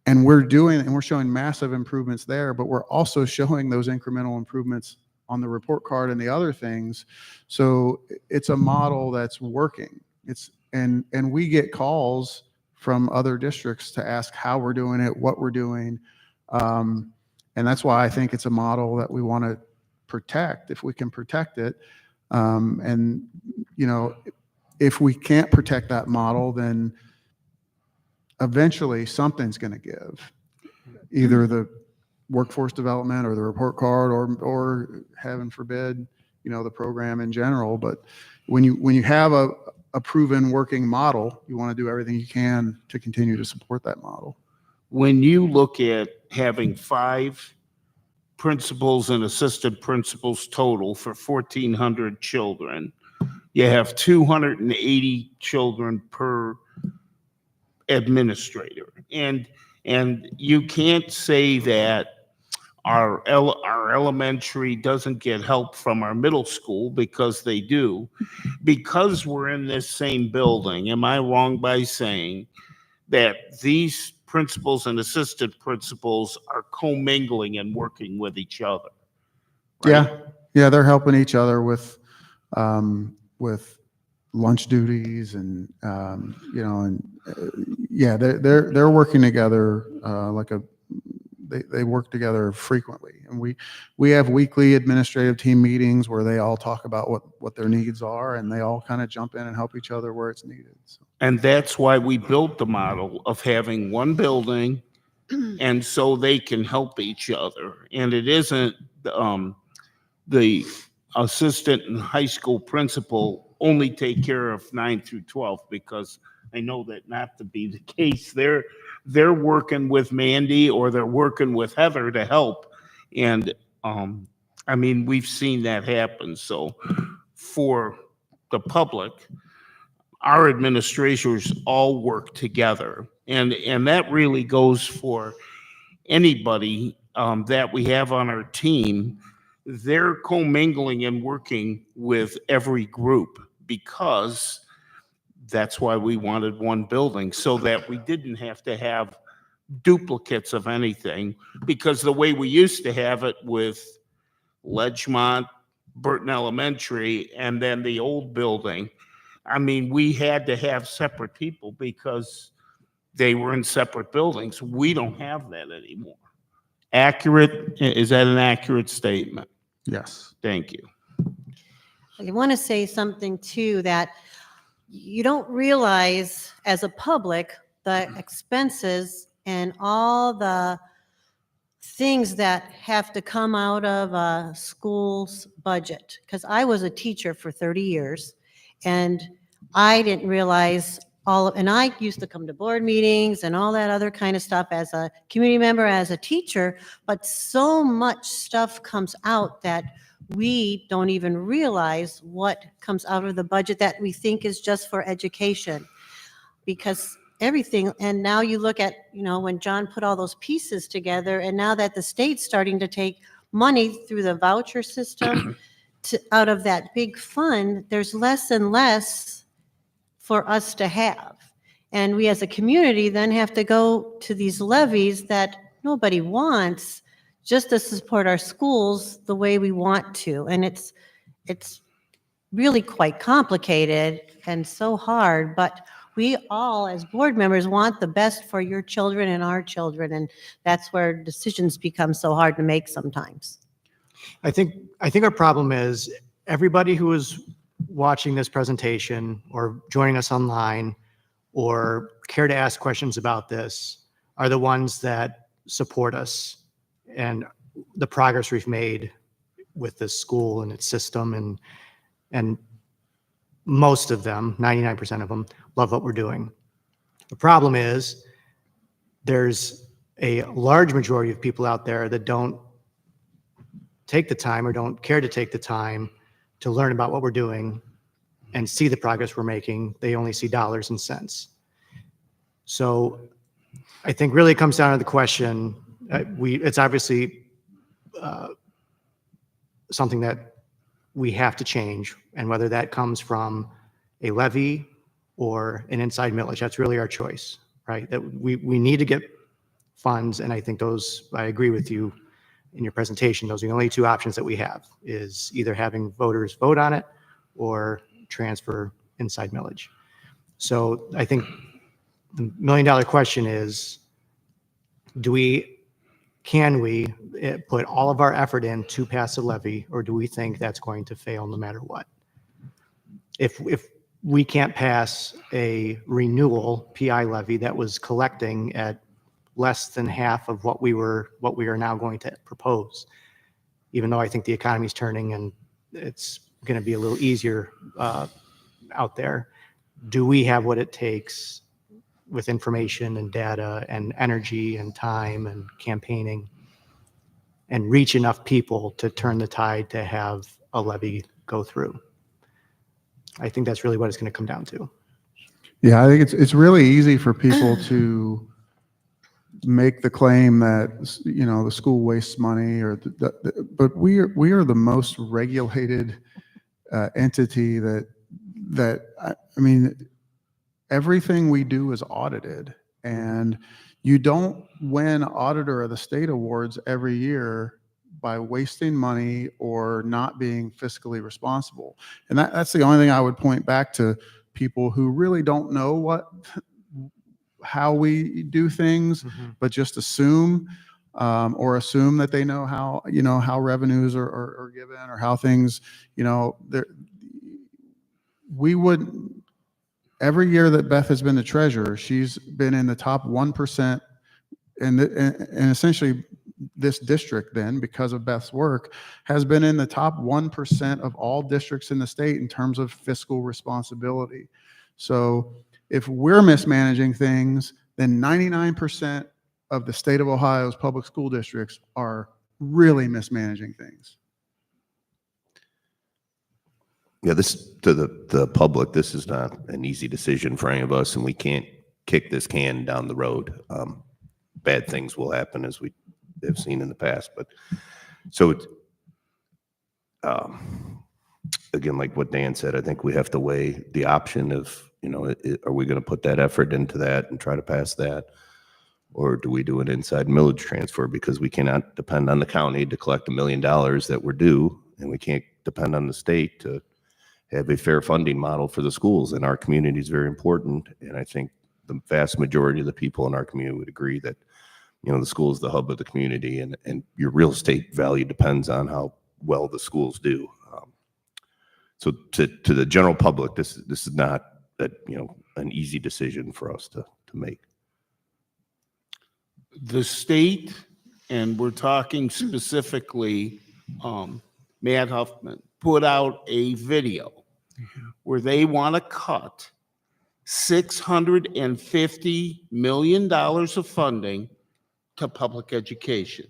Speaker 1: And we're showing massive improvements there, but we're also showing those incremental improvements on the report card and the other things. So it's a model that's working. And we get calls from other districts to ask how we're doing it, what we're doing. And that's why I think it's a model that we want to protect if we can protect it. And, if we can't protect that model, then eventually something's going to give, either the workforce development or the report card, or heaven forbid, the program in general. But when you have a proven working model, you want to do everything you can to continue to support that model.
Speaker 3: When you look at having 5 principals and assistant principals total for 1,400 children, you have 280 children per administrator. And you can't say that our elementary doesn't get help from our middle school, because they do. Because we're in this same building, am I wrong by saying that these principals and assistant principals are commingling and working with each other? Right?
Speaker 1: Yeah, they're helping each other with lunch duties and they're working together they work together frequently. And we have weekly administrative team meetings where they all talk about what their needs are, and they all kind of jump in and help each other where it's needed. So.
Speaker 3: And that's why we built the model of having one building, and so they can help each other. And it isn't the assistant and high school principal only take care of 9 through 12, because I know that not to be the case. They're working with Mandy, or they're working with Heather to help. And we've seen that happen. So for the public, our administrators all work together. And that really goes for anybody that we have on our team. They're commingling and working with every group, because that's why we wanted one building, so that we didn't have to have duplicates of anything, because the way we used to have it with Ledgemont, Burton Elementary, and then the old building, I mean, we had to have separate people because they were in separate buildings. We don't have that anymore. Accurate? Is that an accurate statement?
Speaker 1: Yes.
Speaker 3: Thank you.
Speaker 2: I want to say something too, that you don't realize as a public, the expenses and all the things that have to come out of a school's budget. Because I was a teacher for 30 years and I didn't realize and I used to come to board meetings and all that other kind of stuff as a community member, as a teacher, but so much stuff comes out that we don't even realize what comes out of the budget that we think is just for education. Because everything, and now you look at, when John put all those pieces together, and now that the state's starting to take money through the voucher system out of that big fund, there's less and less for us to have. And we as a community then have to go to these levies that nobody wants just to support our schools the way we want to. And it's really quite complicated and so hard, but we all as board members want the best for your children and our children. And that's where decisions become so hard to make sometimes.
Speaker 6: I think our problem is everybody who is watching this presentation or joining us online or care to ask questions about this are the ones that support us and the progress we've made with this school and its system, and most of them, 99% of them, love what we're doing. The problem is there's a large majority of people out there that don't take the time or don't care to take the time to learn about what we're doing and see the progress we're making. They only see dollars and cents. So I think really it comes down to the question, it's obviously something that we have to change, and whether that comes from a levy or an inside millage, that's really our choice, right? That we need to get funds, and I think I agree with you in your presentation, those are the only two options that we have, is either having voters vote on it or transfer inside millage. So I think the $1 million question is, can we put all of our effort in to pass a levy, or do we think that's going to fail no matter what? If we can't pass a renewal PI levy that was collecting at less than half of what we are now going to propose, even though I think the economy's turning and it's going to be a little easier out there, do we have what it takes with information and data and energy and time and campaigning and reach enough people to turn the tide to have a levy go through? I think that's really what it's going to come down to.
Speaker 1: Yeah, I think it's really easy for people to make the claim that the school wastes money, but we are the most regulated entity that I mean, everything we do is audited, and you don't win Auditor of the State awards every year by wasting money or not being fiscally responsible. And that's the only thing I would point back to people who really don't know how we do things, but just assume that they know how revenues are given, or how things, we would, every year that Beth has been the treasurer, she's been in the top 1%, and essentially this district then, because of Beth's work, has been in the top 1% of all districts in the state in terms of fiscal responsibility. So if we're mismanaging things, then 99% of the state of Ohio's public school districts are really mismanaging things.
Speaker 4: Yeah, this to the public, this is not an easy decision for any of us, and we can't kick this can down the road. Bad things will happen, as we have seen in the past. But so it's, again, like what Dan said, I think we have to weigh the option of, are we going to put that effort into that and try to pass that, Or do we do an inside millage transfer because we cannot depend on the county to collect $1 million that we're due, and we can't depend on the state to have a fair funding model for the schools. And our community is very important. And I think the vast majority of the people in our community would agree that, you know, the school is the hub of the community, and your real estate value depends on how well the schools do. So to the general public, this is not an easy decision for us to make.
Speaker 3: The state, and we're talking specifically, Matt Huffman put out a video where they want to cut $650 million of funding to public education.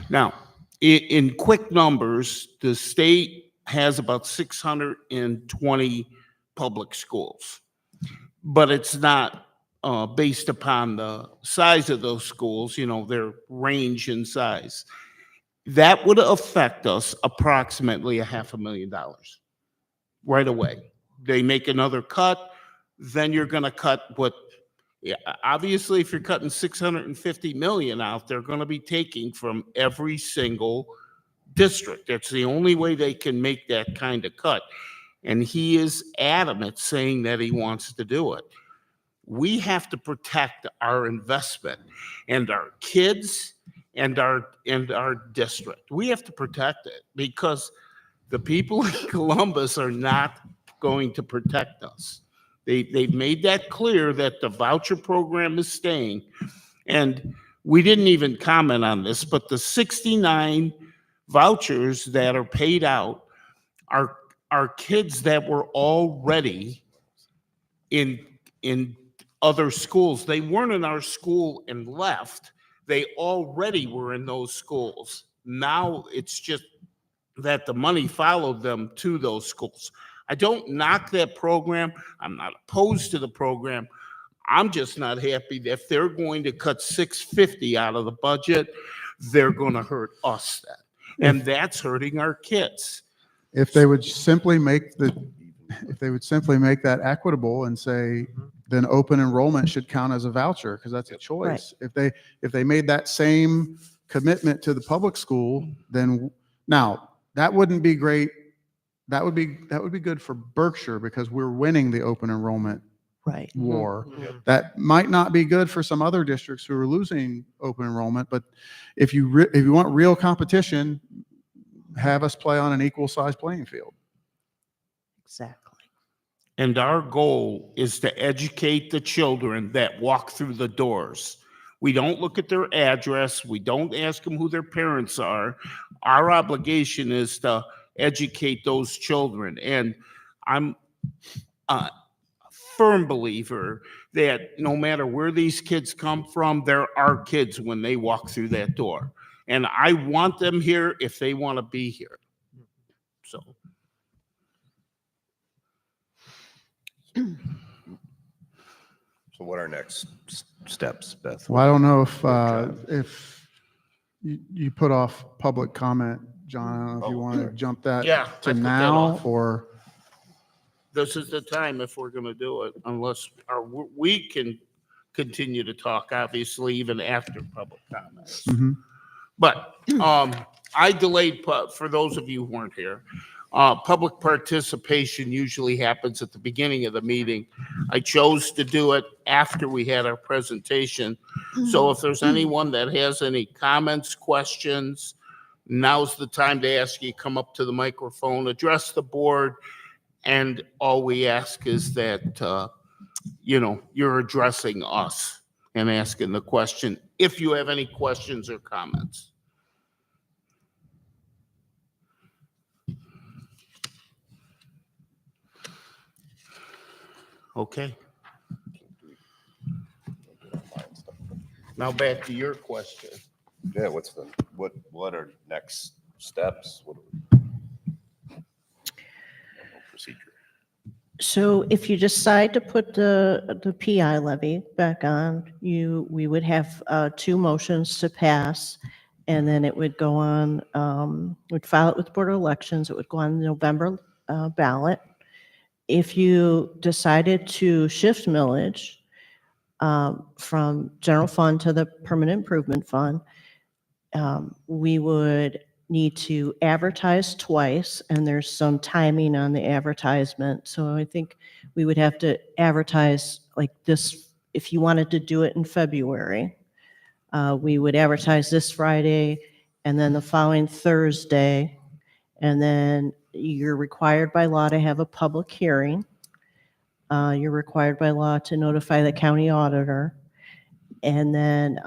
Speaker 3: Now, in quick numbers, the state has about 620 public schools, but it's not based upon the size of those schools, you know, their range in size. That would affect us approximately $500,000 right away. They make another cut, then you're going to cut what, yeah, obviously, if you're cutting 650 million out, they're going to be taking from every single district. That's the only way they can make that kind of cut. And he is adamant saying that he wants to do it. We have to protect our investment and our kids and our district. We have to protect it because the people in Columbus are not going to protect us. They've made that clear that the voucher program is staying. And we didn't even comment on this, but the 69 vouchers that are paid out are kids that were already in other schools. They weren't in our school and left. They already were in those schools. Now it's just that the money followed them to those schools. I don't knock that program. I'm not opposed to the program. I'm just not happy that if they're going to cut $650 out of the budget, they're going to hurt us then. And that's hurting our kids.
Speaker 1: If they would simply make that equitable and say, then open enrollment should count as a voucher because that's a choice. If they made that same commitment to the public school, then now that wouldn't be great. That would be good for Berkshire because we're winning the open enrollment war. That might not be good for some other districts who are losing open enrollment. But if you want real competition, have us play on an equal size playing field.
Speaker 5: Exactly.
Speaker 3: And our goal is to educate the children that walk through the doors. We don't look at their address. We don't ask them who their parents are. Our obligation is to educate those children. And I'm a firm believer that no matter where these kids come from, they're our kids when they walk through that door. And I want them here if they want to be here. So.
Speaker 4: So what are next steps, Beth?
Speaker 1: Well, I don't know if you put off public comment, John. I don't know if you want to jump that
Speaker 3: Yeah, I
Speaker 1: to
Speaker 3: put that
Speaker 1: now
Speaker 3: off.
Speaker 1: or.
Speaker 3: This is the time if we're going to do it, unless we can continue to talk, obviously, even after public comments.
Speaker 1: Mhm.
Speaker 3: But I delayed, for those of you who weren't here, public participation usually happens at the beginning of the meeting. I chose to do it after we had our presentation. So if there's anyone that has any comments, questions, now's the time to ask you. Come up to the microphone, address the board. And all we ask is that, you're addressing us and asking the question, if you have any questions or comments. Okay. Now back to your question.
Speaker 4: Yeah, what are next steps? Procedure.
Speaker 5: So if you decide to put the PI levy back on, we would have 2 motions to pass, and then it would go on, we'd file it with the Board of Elections, it would go on the November ballot. If you decided to shift millage, from general fund to the permanent improvement fund. We would need to advertise twice, and there's some timing on the advertisement. So I think we would have to advertise like this, if you wanted to do it in February, we would advertise this Friday and then the following Thursday, and then you're required by law to have a public hearing. You're required by law to notify the county auditor. And then,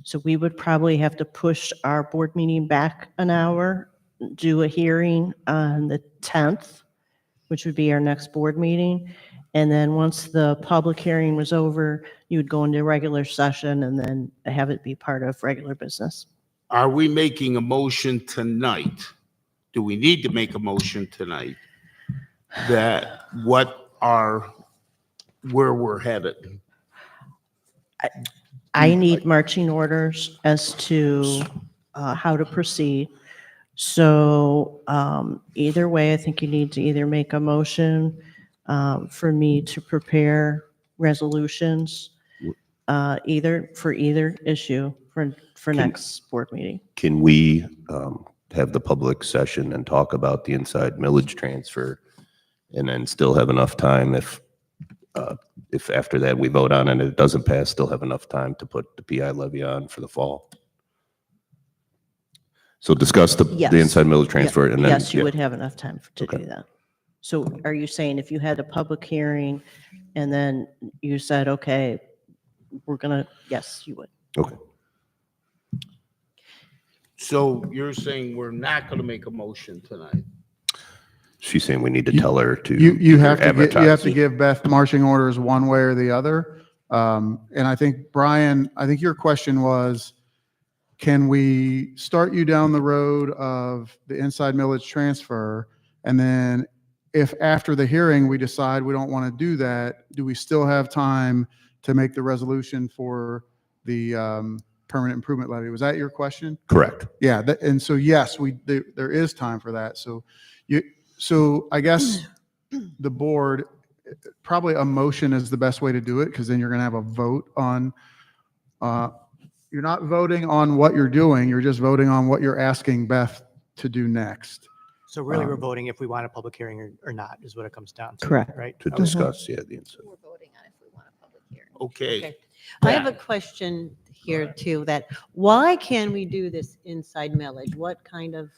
Speaker 5: so we would probably have to push our board meeting back an hour, do a hearing on the 10th, which would be our next board meeting. And then once the public hearing was over, you would go into regular session and then have it be part of regular business.
Speaker 3: Are we making a motion tonight? Do we need to make a motion tonight? That where we're headed?
Speaker 5: I need marching orders as to how to proceed. So either way, I think you need to either make a motion for me to prepare resolutions, either issue for next board meeting.
Speaker 4: Can we have the public session and talk about the inside millage transfer and then still have enough time if after that we vote on it and it doesn't pass, still have enough time to put the PI levy on for the fall? So discuss the inside millage transfer and then.
Speaker 5: Yes, you would have enough time to do that. So are you saying if you had a public hearing and then you said, okay, yes, you would.
Speaker 4: Okay.
Speaker 3: So you're saying we're not going to make a motion tonight?
Speaker 4: She's saying we need to tell her to.
Speaker 1: You have to
Speaker 4: advertise.
Speaker 1: give Beth marching orders one way or the other. And I think, Brian, your question was, can we start you down the road of the inside millage transfer? And then if after the hearing we decide we don't want to do that, do we still have time to make the resolution for the permanent improvement levy? Was that your question?
Speaker 4: Correct.
Speaker 1: Yeah. And so, yes, there is time for that. So I guess the board, probably a motion is the best way to do it, because then you're going to have a vote on, you're not voting on what you're doing, you're just voting on what you're asking Beth to do next.
Speaker 6: So really, we're voting if we want a public hearing or not, is what it comes down to.
Speaker 5: Correct.
Speaker 6: Right?
Speaker 4: To discuss, the inside.
Speaker 7: We're voting on if we want a public hearing.
Speaker 3: Okay.
Speaker 2: I have a question here too, that why can we do this inside millage? What kind of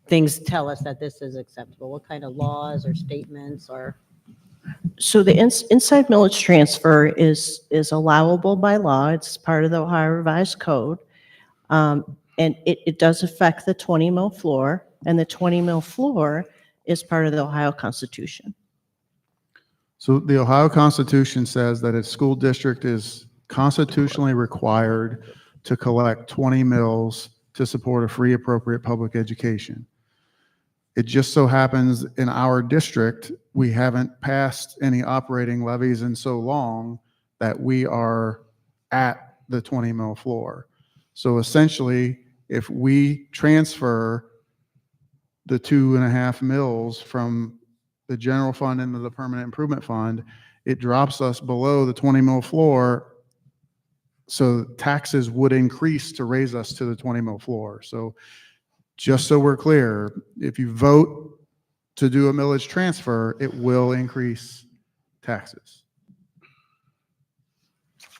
Speaker 2: things tell us that this is acceptable? What kind of laws or statements or?
Speaker 5: So the inside millage transfer is allowable by law. It's part of the Ohio Revised Code. And it does affect the 20 mil floor, and the 20 mil floor is part of the Ohio Constitution.
Speaker 1: So the Ohio Constitution says that a school district is constitutionally required to collect 20 mils to support a free, appropriate public education. It just so happens in our district, we haven't passed any operating levies in so long that we are at the 20 mil floor. So essentially, if we transfer the 2.5 mils from the general fund into the permanent improvement fund, it drops us below the 20 mil floor. So taxes would increase to raise us to the 20 mil floor. So just so we're clear, if you vote to do a millage transfer, it will increase taxes.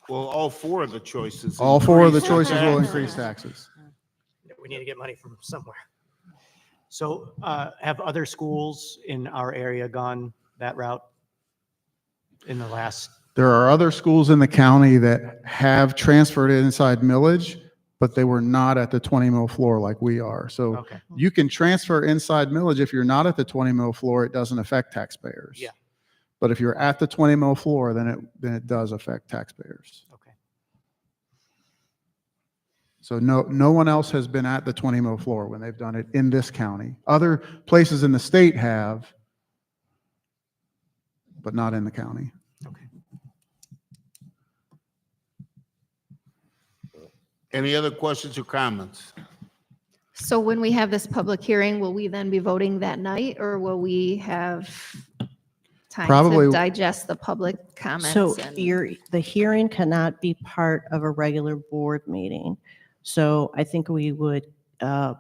Speaker 3: Well, all four of the choices.
Speaker 1: All four of the
Speaker 3: increase
Speaker 1: choices will
Speaker 3: taxes.
Speaker 1: increase taxes.
Speaker 6: We need to get money from somewhere. So have other schools in our area gone that route in the last?
Speaker 1: There are other schools in the county that have transferred inside millage, but they were not at the 20 mil floor like we are. So
Speaker 6: Okay.
Speaker 1: you can transfer inside millage. If you're not at the 20 mil floor, it doesn't affect taxpayers.
Speaker 6: Yeah.
Speaker 1: But if you're at the 20 mil floor, then it does affect taxpayers.
Speaker 6: Okay.
Speaker 1: So no one else has been at the 20 mil floor when they've done it in this county. Other places in the state have, but not in the county.
Speaker 6: Okay.
Speaker 3: Any other questions or comments?
Speaker 7: So when we have this public hearing, will we then be voting that night, or will we have time
Speaker 1: Probably-
Speaker 7: to digest the public comments.
Speaker 5: So
Speaker 7: and-
Speaker 5: the hearing cannot be part of a regular board meeting. So I think we would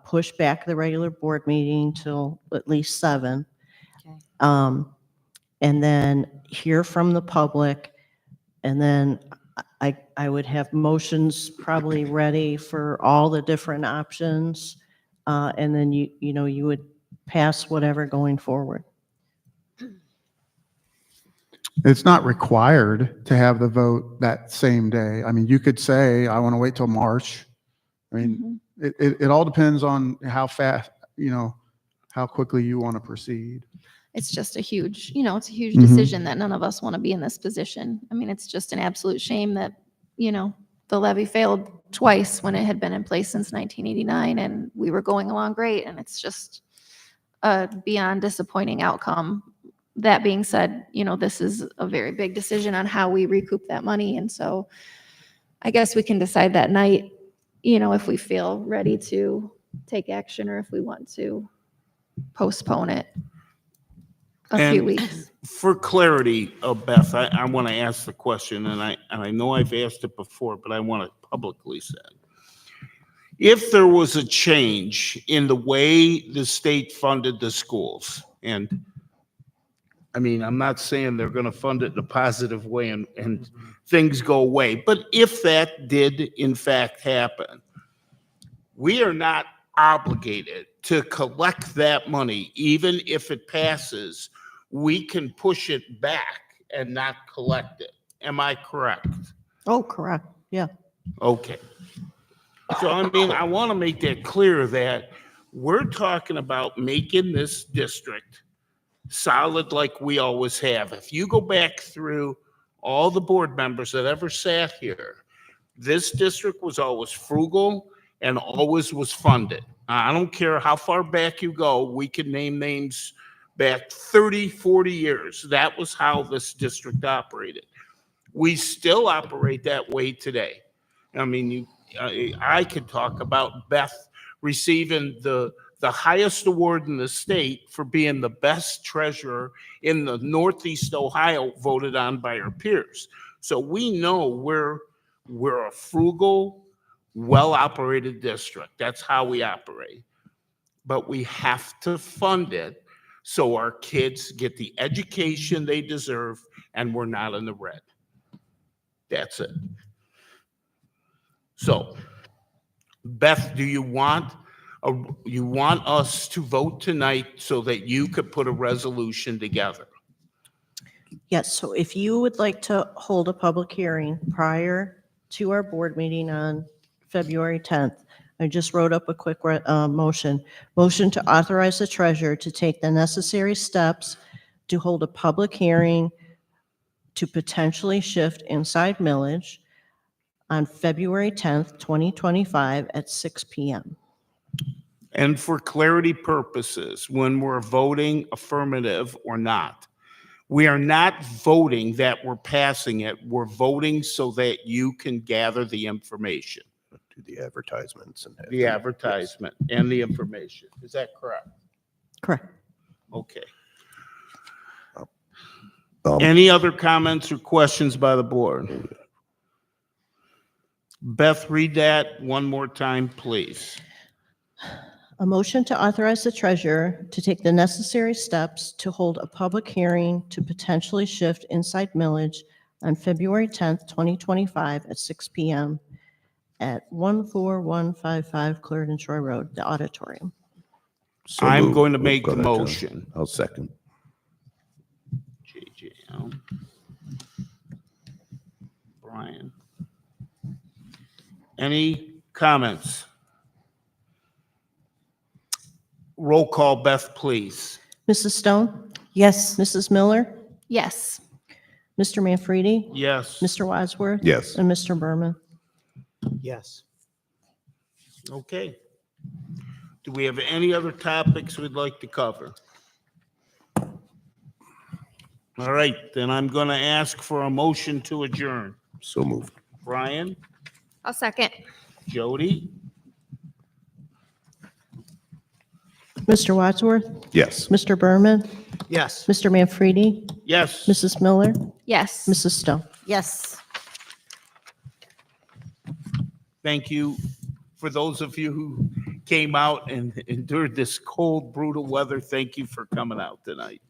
Speaker 5: push back the regular board meeting till at least 7.
Speaker 2: Okay.
Speaker 5: And then hear from the public. And then I would have motions probably ready for all the different options. And then you would pass whatever going forward.
Speaker 1: It's not required to have the vote that same day. I mean, you could say, I want to wait till March. I mean, it all depends on how fast, how quickly you want to proceed.
Speaker 7: It's just a huge, it's a huge
Speaker 1: Mhm.
Speaker 7: decision that none of us want to be in this position. I mean, it's just an absolute shame that, the levy failed twice when it had been in place since 1989 and we were going along great. And it's just a beyond disappointing outcome. That being said, this is a very big decision on how we recoup that money. And so I guess we can decide that night, if we feel ready to take action or if we want to postpone it a few
Speaker 3: And-
Speaker 7: weeks.
Speaker 3: For clarity, Beth, I want to ask the question, and I know I've asked it before, but I want it publicly said. If there was a change in the way the state funded the schools, and I mean, I'm not saying they're going to fund it in a positive way and things go away, but if that did in fact happen, we are not obligated to collect that money, even if it passes. We can push it back and not collect it. Am I correct?
Speaker 5: Oh, correct. Yeah.
Speaker 3: Okay. So, I mean, I want to make that clear that we're talking about making this district solid like we always have. If you go back through all the board members that ever sat here, this district was always frugal and always was funded. I don't care how far back you go, we can name names back 30, 40 years. That was how this district operated. We still operate that way today. I mean, I could talk about Beth receiving the highest award in the state for being the best treasurer in the Northeast Ohio, voted on by her peers. So we know we're a frugal, well-operated district. That's how we operate. But we have to fund it so our kids get the education they deserve and we're not in the red. That's it. So, Beth, do you want us to vote tonight so that you could put a resolution together?
Speaker 5: Yes, so if you would like to hold a public hearing prior to our board meeting on February 10th, I just wrote up a quick motion. Motion to authorize the treasurer to take the necessary steps to hold a public hearing to potentially shift inside millage on February 10th, 2025 at 6 p.m.
Speaker 3: And for clarity purposes, when we're voting affirmative or not, we are not voting that we're passing it. We're voting so that you can gather the information,
Speaker 4: Do the advertisements and.
Speaker 3: the advertisement and the information. Is that correct?
Speaker 5: Correct.
Speaker 3: Okay.
Speaker 4: Um,
Speaker 3: Any other comments or questions by the board? Beth, read that one more time, please.
Speaker 5: A motion to authorize the treasurer to take the necessary steps to hold a public hearing to potentially shift inside millage on February 10th, 2025 at 6 p.m. at 14155 Clarendon Shore Road, the auditorium.
Speaker 4: So
Speaker 3: I'm
Speaker 4: moved.
Speaker 3: going to
Speaker 4: Oh,
Speaker 3: make
Speaker 4: go
Speaker 3: the
Speaker 4: ahead, John.
Speaker 3: motion.
Speaker 4: I'll second.
Speaker 3: JJ, Brian. Any comments? Roll call, Beth, please.
Speaker 5: Mrs. Stone? Yes. Mrs. Miller?
Speaker 7: Yes.
Speaker 5: Mr. Manfredi?
Speaker 3: Yes.
Speaker 5: Mr. Wadsworth?
Speaker 4: Yes.
Speaker 5: And Mr. Berman?
Speaker 6: Yes.
Speaker 3: Okay. Do we have any other topics we'd like to cover? All right, then I'm going to ask for a motion to adjourn.
Speaker 4: So moved.
Speaker 3: Brian,
Speaker 7: I'll second.
Speaker 3: Jody,
Speaker 5: Mr. Wadsworth?
Speaker 4: Yes.
Speaker 5: Mr. Berman?
Speaker 6: Yes.
Speaker 5: Mr. Manfredi,
Speaker 3: Yes.
Speaker 5: Mrs. Miller,
Speaker 7: Yes.
Speaker 5: Mrs. Stowe.
Speaker 2: Yes.
Speaker 3: Thank you for those of you who came out and endured this cold, brutal weather. Thank you for coming out tonight.